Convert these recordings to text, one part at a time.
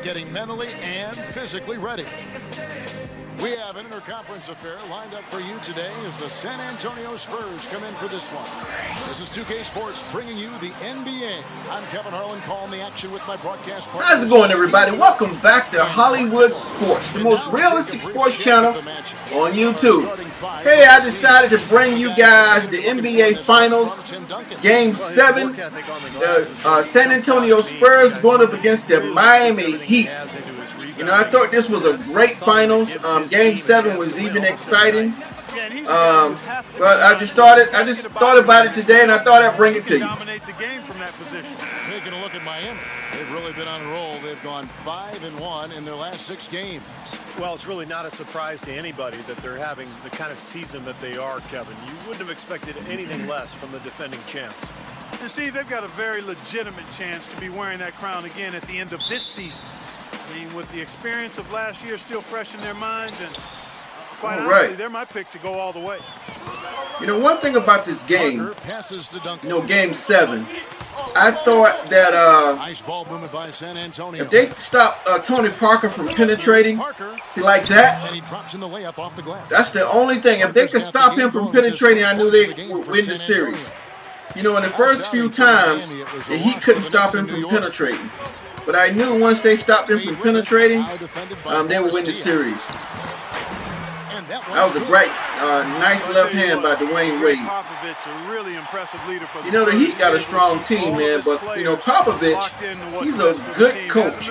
getting mentally and physically ready. We have an interconference affair lined up for you today as the San Antonio Spurs come in for this one. This is 2K Sports bringing you the NBA. I'm Kevin Harlan calling the action with my broadcast partner. How's it going, everybody? Welcome back to Hollywood Sports, the most realistic sports channel on YouTube. Hey, I decided to bring you guys the NBA Finals, Game 7. The San Antonio Spurs going up against the Miami Heat. You know, I thought this was a great finals. Game 7 was even exciting. But I just thought about it today, and I thought I'd bring it to you. Taking a look at Miami, they've really been on a roll. They've gone 5-1 in their last 6 games. Well, it's really not a surprise to anybody that they're having the kind of season that they are, Kevin. You wouldn't have expected anything less from the defending champs. And Steve, they've got a very legitimate chance to be wearing that crown again at the end of this season. I mean, with the experience of last year still fresh in their minds, and quite honestly, they're my pick to go all the way. You know, one thing about this game, you know, Game 7, I thought that if they stop Tony Parker from penetrating, see, like that, that's the only thing. If they could stop him from penetrating, I knew they would win the series. You know, in the first few times, the Heat couldn't stop him from penetrating. But I knew once they stopped him from penetrating, they would win the series. That was a great, nice left hand by Dwayne Wade. You know, the Heat got a strong team, man, but, you know, Popovich, he's a good coach.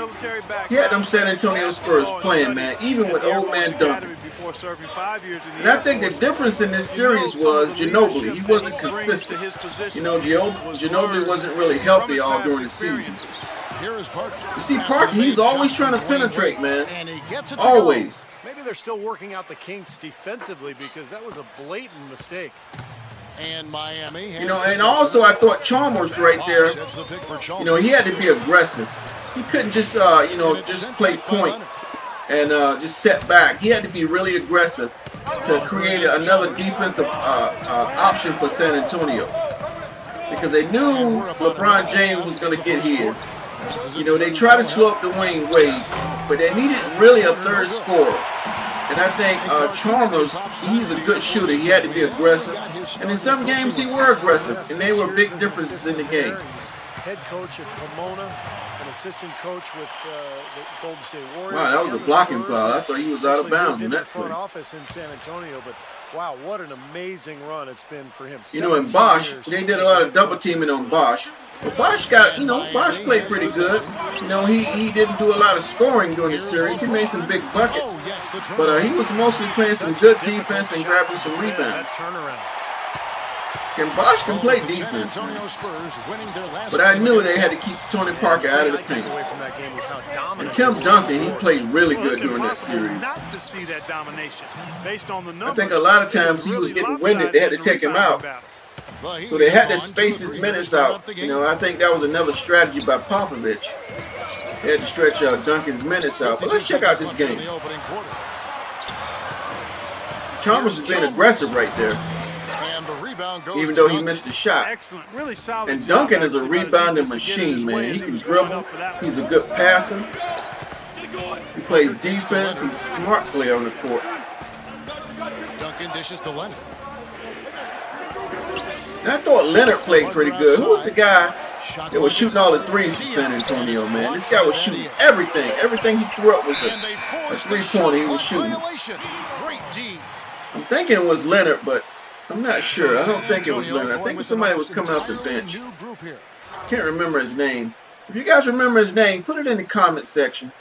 He had them San Antonio Spurs playing, man, even with old man Duncan. And I think the difference in this series was Ginobili. He wasn't consistent. You know, Ginobili wasn't really healthy all during the season. You see, Parker, he's always trying to penetrate, man. Always. Maybe they're still working out the kinks defensively because that was a blatant mistake. And Miami, you know, and also I thought Chalmers right there, you know, he had to be aggressive. He couldn't just, you know, just play point and just set back. He had to be really aggressive to create another defensive option for San Antonio. Because they knew LeBron James was going to get his. You know, they tried to slow up Dwayne Wade, but they needed really a third scorer. And I think Chalmers, he's a good shooter. He had to be aggressive. And in some games, he were aggressive. And they were big differences in the game. Head coach at Pomona, an assistant coach with the Golden State Warriors. Wow, that was a blocking foul. I thought he was out of bounds in that front office in San Antonio, but wow, what an amazing run it's been for him. You know, in Bosch, they did a lot of double teaming on Bosch. But Bosch got, you know, Bosch played pretty good. You know, he didn't do a lot of scoring during the series. He made some big buckets. But he was mostly playing some good defense and grabbing some rebounds. And Bosch can play defense, but I knew they had to keep Tony Parker out of the paint. And Tim Duncan, he played really good during that series. I think a lot of times he was getting winded. They had to take him out. So they had to space his minutes out. You know, I think that was another strategy by Popovich. They had to stretch Duncan's minutes out. But let's check out this game. Chalmers is being aggressive right there, even though he missed a shot. And Duncan is a rebounding machine, man. He can dribble. He's a good passer. He plays defense. He's a smart player on the court. Duncan dishes to Leonard. And I thought Leonard played pretty good. Who was the guy that was shooting all the threes for San Antonio, man? This guy was shooting everything. Everything he threw up was a three-pointer he was shooting. I'm thinking it was Leonard, but I'm not sure. I don't think it was Leonard. I think somebody was coming off the bench. Can't remember his name. If you guys remember his name, put it in the comment section.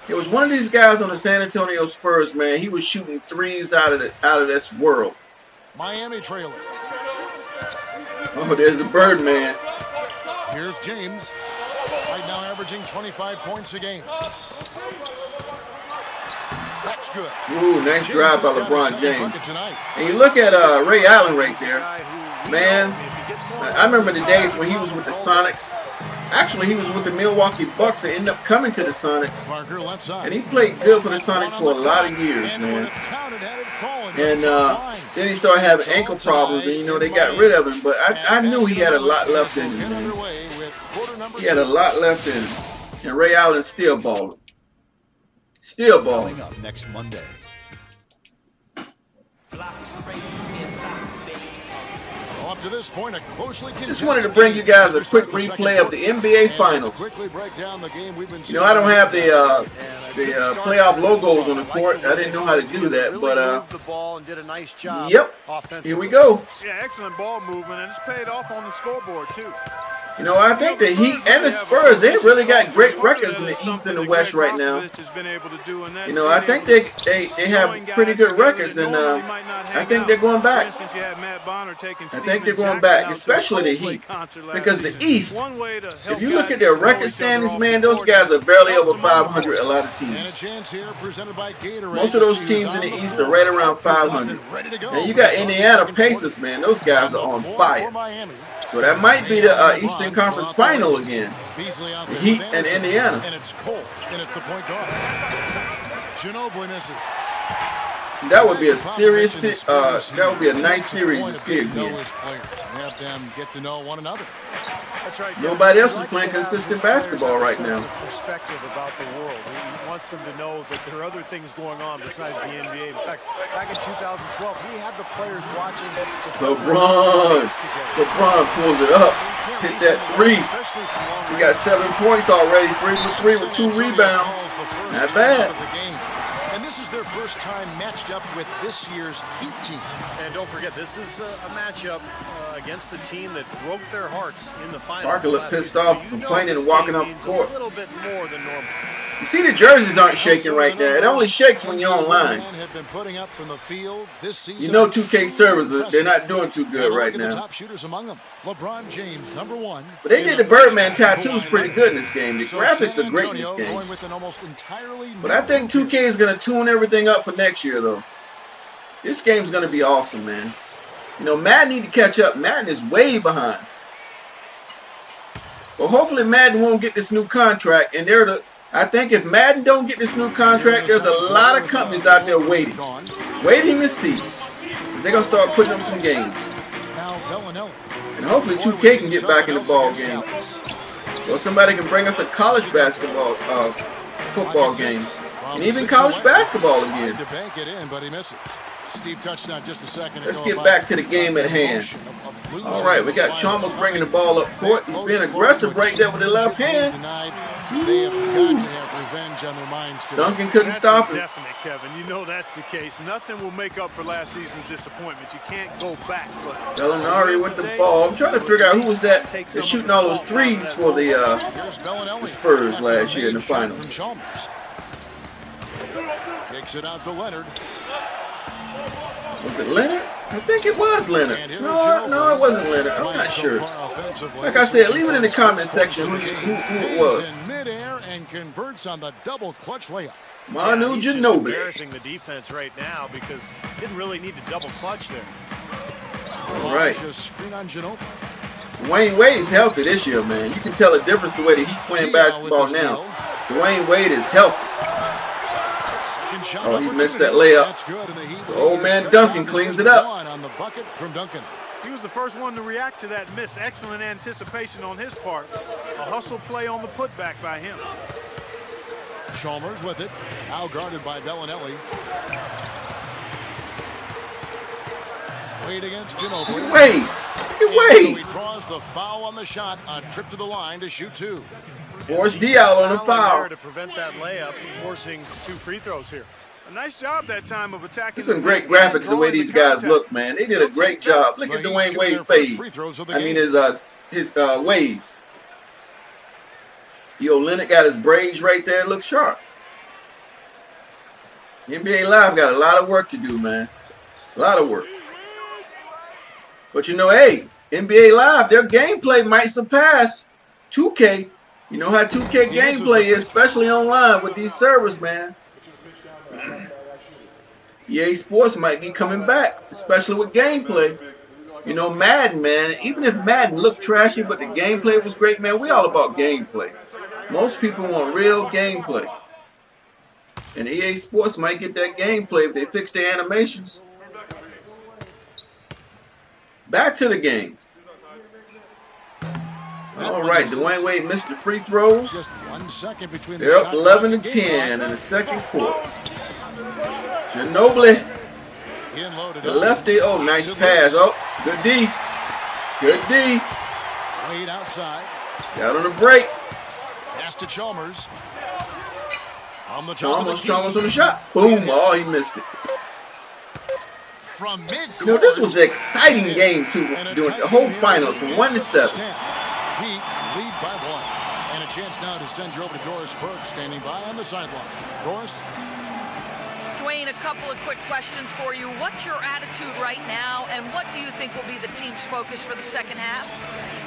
It was one of these guys on the San Antonio Spurs, man. He was shooting threes out of this world. Miami trailer. Oh, there's the Birdman. Here's James. Right now averaging 25 points a game. That's good. Ooh, nice drive by LeBron James. And you look at Ray Allen right there. Man, I remember the days when he was with the Sonics. Actually, he was with the Milwaukee Bucks and ended up coming to the Sonics. And he played good for the Sonics for a lot of years, man. And then he started having ankle problems, and, you know, they got rid of him. But I knew he had a lot left in him, man. He had a lot left in him. And Ray Allen still balling. Still ball. Coming up next Monday. Up to this point, a closely just wanted to bring you guys a quick replay of the NBA Finals. You know, I don't have the playoff logos on the court. I didn't know how to do that, but yep, here we go. Yeah, excellent ball movement, and it's paid off on the scoreboard too. You know, I think the Heat and the Spurs, they really got great records in the East and the West right now. You know, I think they have pretty good records, and I think they're going back. I think they're going back, especially the Heat, because the East, if you look at their record standings, man, those guys are barely over 500, a lot of teams. Most of those teams in the East are right around 500. And you got Indiana Pacers, man, those guys are on fire. So that might be the Eastern Conference Final again. The Heat and Indiana. And it's Cole in at the point guard. Ginobili misses. That would be a serious. That would be a nice series to see again. Have them get to know one another. That's right. Nobody else is playing consistent basketball right now. Perspective about the world. He wants them to know that there are other things going on besides the NBA. In fact, back in 2012, we had the players watching. LeBron pulls it up, hit that three. He got 7 points already, 3 for 3 with 2 rebounds. Not bad. And this is their first time matched up with this year's Heat team. And don't forget, this is a matchup against the team that broke their hearts in the finals. Parker looked pissed off, complaining and walking off the court. A little bit more than normal. You see, the jerseys aren't shaking right now. It only shakes when you're online. You know 2K servers, they're not doing too good right now. LeBron James, number 1. But they did the Birdman tattoos pretty good in this game. The graphics are great in this game. But I think 2K is going to tune everything up for next year, though. This game's going to be awesome, man. You know, Madden need to catch up. Madden is way behind. But hopefully Madden won't get this new contract, and I think if Madden don't get this new contract, there's a lot of companies out there waiting to see. Because they're going to start putting up some games. And hopefully 2K can get back in the ball game. Or somebody can bring us a college basketball, football game. And even college basketball again. Steve touched on just a second. Let's get back to the game at hand. All right, we got Chalmers bringing the ball up court. He's being aggressive right there with the left hand. Duncan couldn't stop him. Definitely, Kevin. You know that's the case. Nothing will make up for last season's disappointment. You can't go back. Bellinari with the ball. I'm trying to figure out who was that. They're shooting all those threes for the Spurs last year in the finals. Kicks it out to Leonard. Was it Leonard? I think it was Leonard. No, it wasn't Leonard. I'm not sure. Like I said, leave it in the comment section who it was. Midair and converts on the double clutch layup. Manu He's Ginobili. embarrassing the defense right now because didn't really need to double clutch there. All right. Screen on Ginobili. Dwayne Wade's healthy this year, man. You can tell the difference the way that he's playing basketball now. Dwayne Wade is healthy. Oh, he missed that layup. The old man Duncan cleans it up. On the bucket from Duncan. He was the first one to react to that miss. Excellent anticipation on his part. A hustle play on the putback by him. Chalmers with it. Now guarded by Bellinelli. Wade against Ginobili. Wade. He draws the foul on the shot. A trip to the line to shoot 2. Force Diallo on the foul. To prevent that layup, forcing 2 free throws here. A nice job that time of attacking. There's some great graphics the way these guys look, man. They did a great job. Look at Dwayne Wade fade. I mean his waves. Yo, Leonard got his braids right there. It looks sharp. NBA Live got a lot of work to do, man. A lot of work. But you know, hey, NBA Live, their gameplay might surpass 2K. You know how 2K gameplay is, especially online with these servers, man. EA Sports might be coming back, especially with gameplay. You know, Madden, man, even if Madden looked trashy, but the gameplay was great, man, we all about gameplay. Most people want real gameplay. And EA Sports might get that gameplay if they fix their animations. Back to the game. All right, Dwayne Wade missed the free throws. 1 second between the They're up shot 11 to clock and game 10 clock. in the second quarter. Ginobili, In loaded the up. lefty. Oh, nice Gets it pass. loose. Oh, good D. Good D. Wade outside. Got on the break. Pass to Chalmers. From the top of the key. Chalmers on the shot. Boom. Oh, he missed it. From mid-court. You know, this was an exciting game, too, during the whole finals from 1 to 7. Heat lead by 1. And a chance now to send you over to Doris Burke, standing by on the sideline. Doris? Dwayne, a couple of quick questions for you. What's your attitude right now, and what do you think will be the team's focus for the second half?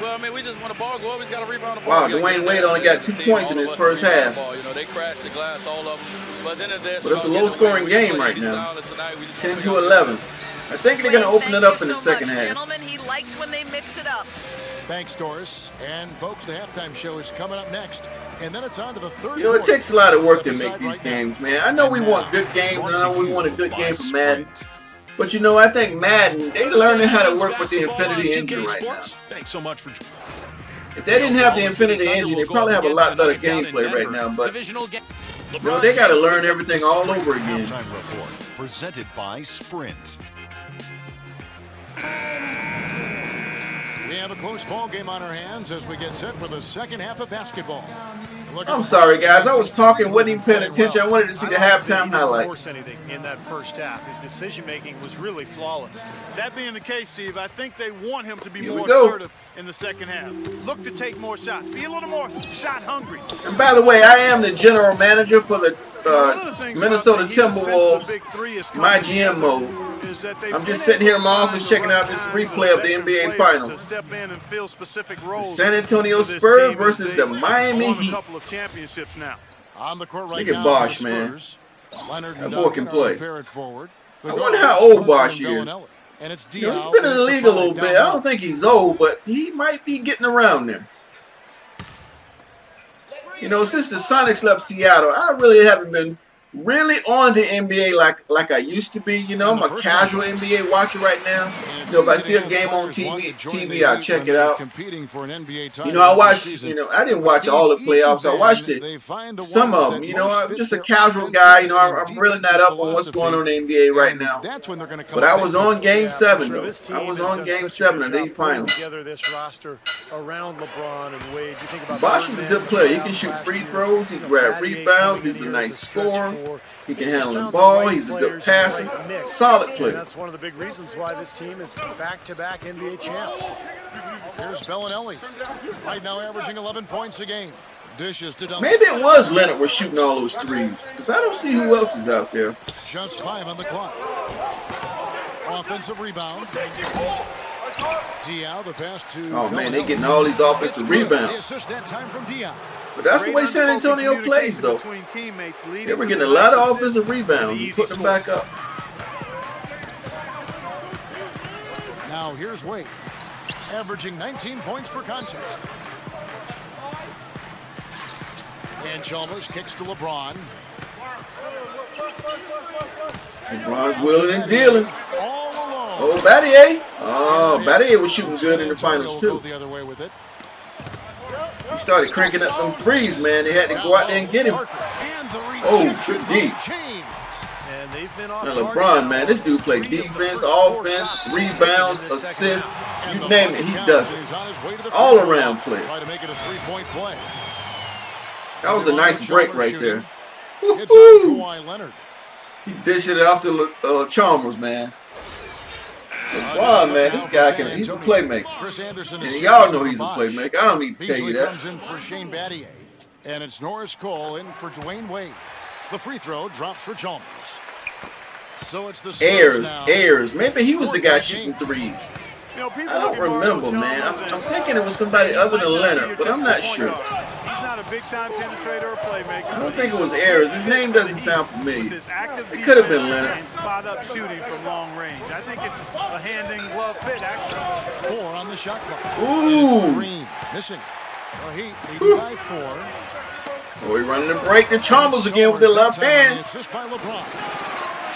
Well, I mean, we just want the ball. We always got to rebound the ball. Wow, Dwayne Wade only got 2 points in his first half. You know, they crashed the glass, all of them. But it's a low-scoring game right now. 10 to 11. I think they're going to open it up in the second half. Gentlemen, he likes when they mix it up. Thanks, Doris. And, folks, the halftime show is coming up next. And then it's on to the third. You know, it takes a lot of work to make these games, man. I know we want good games, and I know we want a good game from Madden. But, you know, I think Madden, they learning how to work with the Infinity Engine right now. Thanks so much for. If they didn't have the Infinity Engine, they probably have a lot better gameplay right now. But, you know, they got to learn everything all over again. Halftime report presented by Sprint. We have a close ball game on our hands as we get set for the second half of basketball. I'm sorry, guys. I was talking, wasn't even paying attention. I wanted to see the halftime highlights. Force anything in that first half. His decision-making was really flawless. That being the case, Steve, I think they want him to be more go. assertive in the second half. Look to take more shots. Be a little more shot hungry. And by the way, I am the general manager for the Minnesota Timberwolves, my GM mode. I'm just sitting here in my office checking out this replay of the NBA Finals. The San Antonio Spurs versus the Miami Heat. On the court right Look at now, Bosh, the man. Spurs. Leonard That and boy can Duncan play. are paired forward. The I wonder guards, how old Butler Bosh and is. Bellinelli. And it's You know, he's Diallo been in the and league a little Capella bit. down I don't think he's old, but he might be getting around there. You know, since the Sonics left Seattle, I really haven't been really on the NBA like I used to be. You know, I'm a casual NBA watcher right now. You know, if I see a game on TV, I check it out. You know, I watched, you know, I didn't watch all the playoffs. I watched it, some of them. You know, I'm just a casual guy. You know, I'm really not up on what's going on in the NBA right now. But I was on Game 7, though. I was on Game 7 of the finals. Bosh is a good player. He can shoot free throws. He can grab rebounds. He's a nice scorer. He can handle the ball. He's a good passer. Solid player. That's one of the big reasons why this team is back-to-back NBA champs. Here's Bellinelli. Right now averaging 11 points a game. Dishes to Duncan. Maybe it was Leonard was shooting all those threes. Because I don't see who else is out there. Just 5 on the clock. Offensive rebound. Diallo, the pass to Oh, man, they getting all these offensive rebounds. The assist that time from Diallo. But that's the way San Antonio plays, though. They were getting a lot of offensive rebounds and putting them back up. Now here's Wade, averaging 19 points per contest. And Chalmers kicks to LeBron. LeBron's wheeling and dealing. All alone. Oh, Battier. Oh, Battier was shooting good in the finals, too. The other way with it. He started cranking up them threes, man. They had to go out there and get him. Oh, good D. Now, LeBron, man, this dude play defense, offense, rebounds, assists. You name it, he does it. All around play. That was a nice break right there. Woo-hoo. He dished it off to Chalmers, man. LeBron, man, this guy he's a playmaker. And y'all know he's a playmaker. I don't need to tell you that. Comes in for Shane Battier. And it's Norris Cole in for Dwayne Wade. The free throw drops for Chalmers. So it's the Ayers. Maybe he was the guy shooting threes. I don't remember, man. I'm thinking it was somebody other than Leonard, but I'm not sure. Not a big-time penetrator or playmaker. I don't think it was Ayers. His name doesn't sound familiar. It could have been Leonard. And spot-up shooting from long range. I think it's a hand-in-glove fit, actually. 4 on the shot clock. Ooh. Green missing. The Heat leading by 4. Oh, he running the break to Chalmers again with the left hand. Assist by LeBron.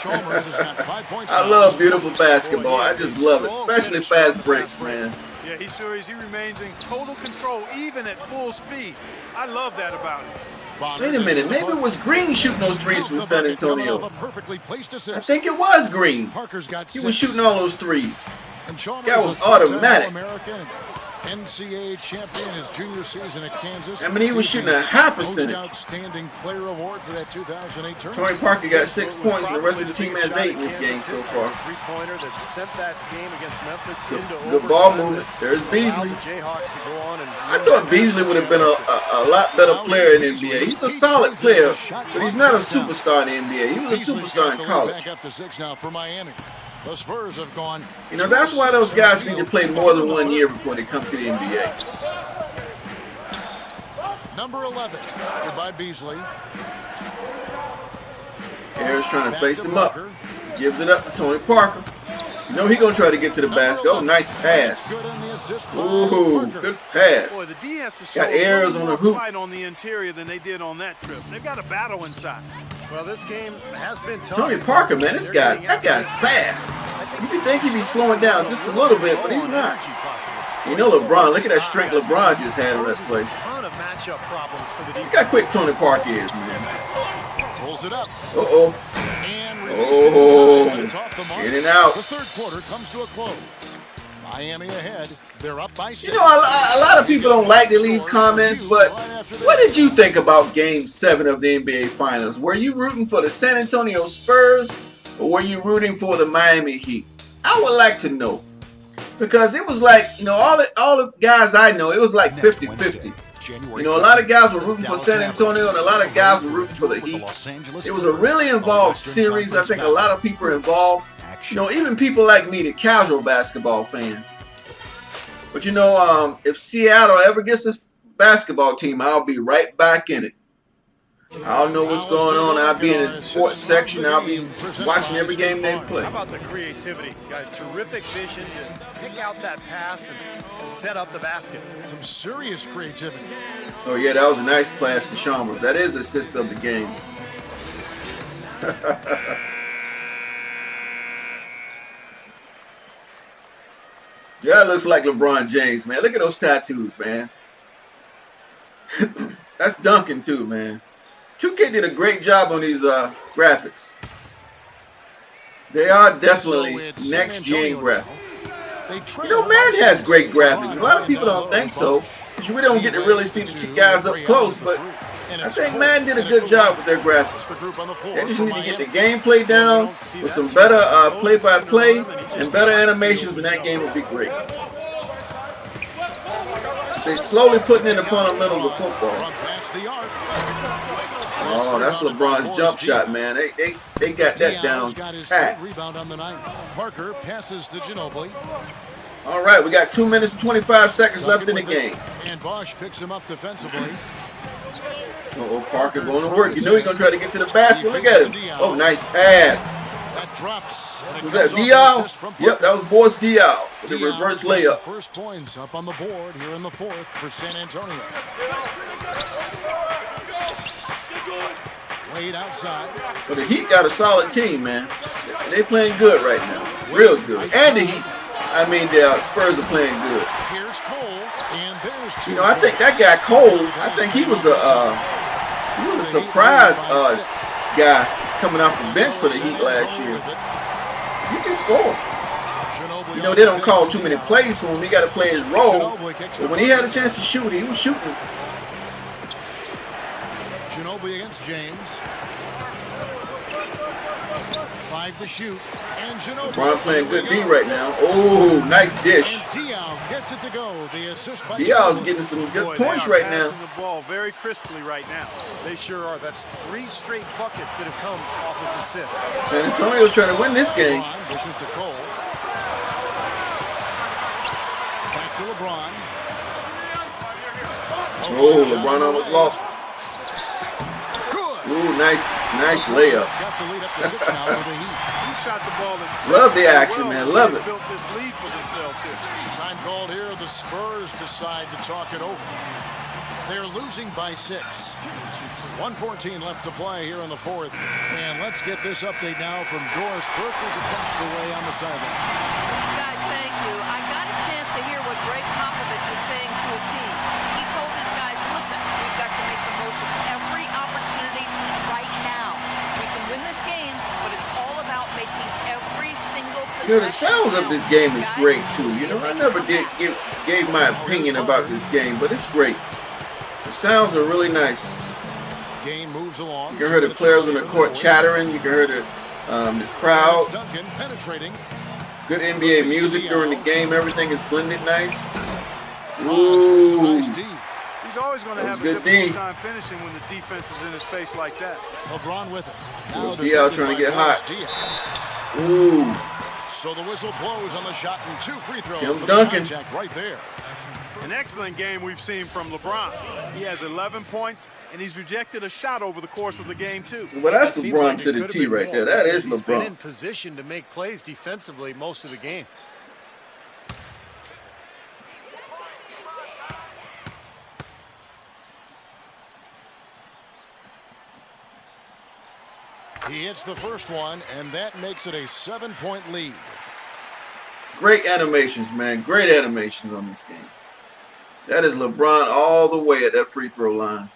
Chalmers has got 5 points. I love beautiful basketball. I just love it, especially fast breaks, man. Yeah, he sure is. He remains in total control, even at full speed. I love that about him. Wait a minute, maybe it was Green shooting those threes from San Antonio. I think it was Green. He was shooting all those threes. That was automatic. NCAA champion his junior season at Kansas. I mean, he was shooting a high percentage. Outstanding player award for that 2008 tournament. Tony Parker got 6 points, and the rest of the team has 8 in this game so far. Three-pointer that sent that game against Memphis into good ball movement. There's Beasley. I thought Beasley would have been a lot better player in the NBA. He's a solid player, but he's not a superstar in the NBA. He was a superstar in college. Back up to 6 now for Miami. The Spurs have gone. You know, that's why those guys need to play more than 1 year before they come to the NBA. Number 11, goodbye Beasley. Harris trying to face him up. Gives it up to Tony Parker. You know he's going to try to get to the basket. Oh, nice pass. Ooh, good pass. Boy, the D has to show got errors on the hoop. Fight on the interior than they did on that trip. They've got a battle inside. Well, this game has been tough. Tony Parker, man, that guy's fast. You would think he'd be slowing down just a little bit, but he's not. You know LeBron, look at that strength LeBron just had on that play. Look how quick Tony Parker is, man. Pulls it up. Uh-oh. Oh, in and out. The third quarter comes to a close. Miami ahead. They're up by 6. You know, a lot of people don't like to leave comments, but what did you think about Game 7 of the NBA Finals? Were you rooting for the San Antonio Spurs, or were you rooting for the Miami Heat? I would like to know. Because it was like, you know, all the guys I know, it was like 50-50. You know, a lot of guys were rooting for San Antonio, and a lot of guys were rooting for the Heat. It was a really involved series. I think a lot of people are involved. You know, even people like me, the casual basketball fan. But you know, if Seattle ever gets a basketball team, I'll be right back in it. I'll know what's going on. I'll be in the sports section. I'll be watching every game they play. How about the creativity, guys? Terrific vision to pick out that pass and set up the basket. Some serious creativity. Oh yeah, that was a nice pass to Chalmers. That is the assist of the game. Yeah, it looks like LeBron James, man. Look at those tattoos, man. That's Duncan too, man. 2K did a great job on these graphics. They are definitely next-gen graphics. You know, man has great graphics. A lot of people don't think so, because we don't get to really see the guys up close, but I think man did a good job with their graphics. They just need to get the gameplay down with some better play-by-play and better animations, and that game would be great. They're slowly putting in the fundamentals of football. Oh, that's LeBron's jump shot, man. They got that down pat. Rebound on the night. Parker passes to Ginobili. All right, we got 2 minutes and 25 seconds left in the game. And Bosch picks him up defensively. Oh, Parker going to work. You know he's going to try to get to the basket. Look at him. Oh, nice pass. That drops. Was that Diaw? Yep, that was Boris Diaw with the reverse layup. First points up on the board here in the fourth for San Antonio. Played outside. But the Heat got a solid team, man. They playing good right now. Real good. And the Heat. I mean, the Spurs are playing good. Here's Cole, and there's two. You know, I think that guy Cole, I think he was a surprise guy coming off the bench for the Heat last year. He can score. You know, they don't call too many plays for him. He got to play his role. But when he had a chance to shoot, he was shooting. Ginobili against James. 5 to shoot. And Ginobili. LeBron playing good D right now. Oh, nice dish. Diaw gets it to go. The assist by Diaw's getting some good points right now. The ball very crisply right now. They sure are. That's 3 straight buckets that have come off of assists. San Antonio's trying to win this game. This is to Cole. Back to LeBron. Oh, LeBron almost lost it. Ooh, nice layup. Got the lead up to 6 now for the Heat. He shot the ball at 6. Love the action, man. Love it. Built this lead for themselves here. Time called here. The Spurs decide to talk it over. They're losing by 6. 1:14 left to play here in the fourth. And let's get this update now from Doris Burke, who's across the way on the sideline. Guys, thank you. I got a chance to hear what Greg You know, the sounds of this game is great too. You know, I never gave my opinion about this game, but it's great. The sounds are really nice. Game moves along. You can hear the players on the court chattering. You can hear the crowd. Good NBA music during the game. Everything is blended nice. Ooh. He's always going to have a difficult time finishing when the defense is in his face like that. LeBron with it. There's Dial trying to get hot. Ooh. So the whistle blows on the shot and 2 free throws. Tim Duncan. Right there. An excellent game we've seen from LeBron. He has 11 points, and he's rejected a shot over the course of the game, too. Well, that's LeBron to the T right there. That is LeBron. He's been in position to make plays defensively most of the game. He hits the first one, and that makes it a 7-point lead. Great animations, man. Great animations on this game. That is LeBron all the way at that free throw line.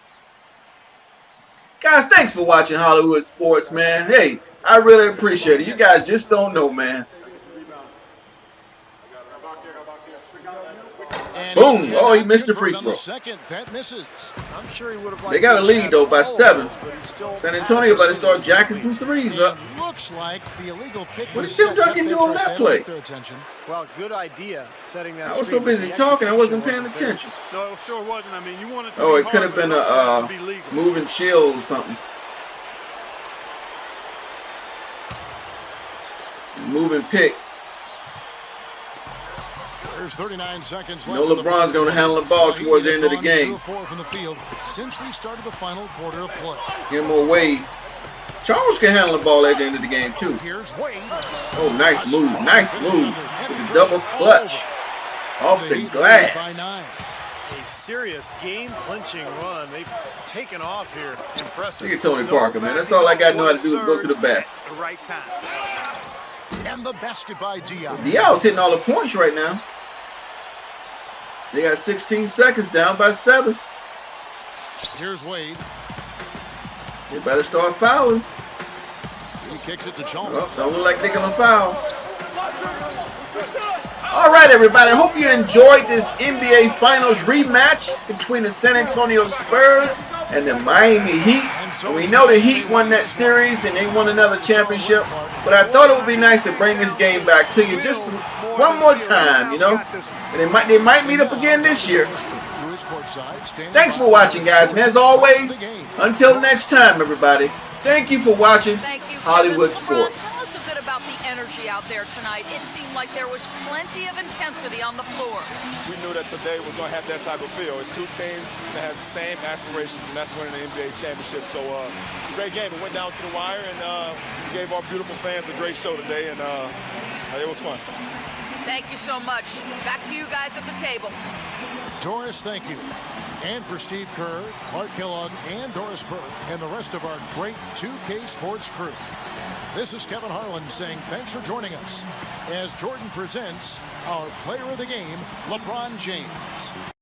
Guys, thanks for watching Hollywood Sports, man. Hey, I really appreciate it. You guys just don't know, man. Boom! Oh, he missed the free throw. That misses. I'm sure he would have. They got a lead though by 7. San Antonio about to start jacking some threes up. Looks like the illegal pick. What did Tim Duncan do on that play? Well, good idea setting that. I was so busy talking, I wasn't paying attention. No, it sure wasn't. I mean, you wanted to. Oh, it could have been a moving shield or something. Moving pick. There's 39 seconds left. You know LeBron's going to handle the ball towards the end of the game. From the field since we started the final quarter of play. Give him more Wade. Chalmers can handle the ball at the end of the game too. Here's Wade. Oh, nice move. Nice move. With the double clutch off the glass. A serious game-clinching run. They've taken off here. Impressive. Look at Tony Parker, man. That's all I got to know how to do is go to the basket. The right time. And the basket by Dial. Dial's hitting all the points right now. They got 16 seconds, down by 7. Here's Wade. They better start fouling. He kicks it to Chalmers. Oh, don't look like they're going to foul. All right, everybody. I hope you enjoyed this NBA Finals rematch between the San Antonio Spurs and the Miami Heat. And we know the Heat won that series and they won another championship. But I thought it would be nice to bring this game back to you just one more time, you know. And they might meet up again this year. Thanks for watching, guys. And as always, until next time, everybody, thank you for watching Hollywood Sports. Tell us a bit about the energy out there tonight. It seemed like there was plenty of intensity on the floor. We knew that today was going to have that type of feel. It's 2 teams that have the same aspirations, and that's winning the NBA championship. So, great game. It went down to the wire, and we gave our beautiful fans a great show today, and it was fun. Thank you so much. Back to you guys at the table. Doris, thank you. And for Steve Kerr, Clark Kellogg, and Doris Burke, and the rest of our great 2K Sports crew. This is Kevin Harlan saying thanks for joining us as Jordan presents our player of the game, LeBron James.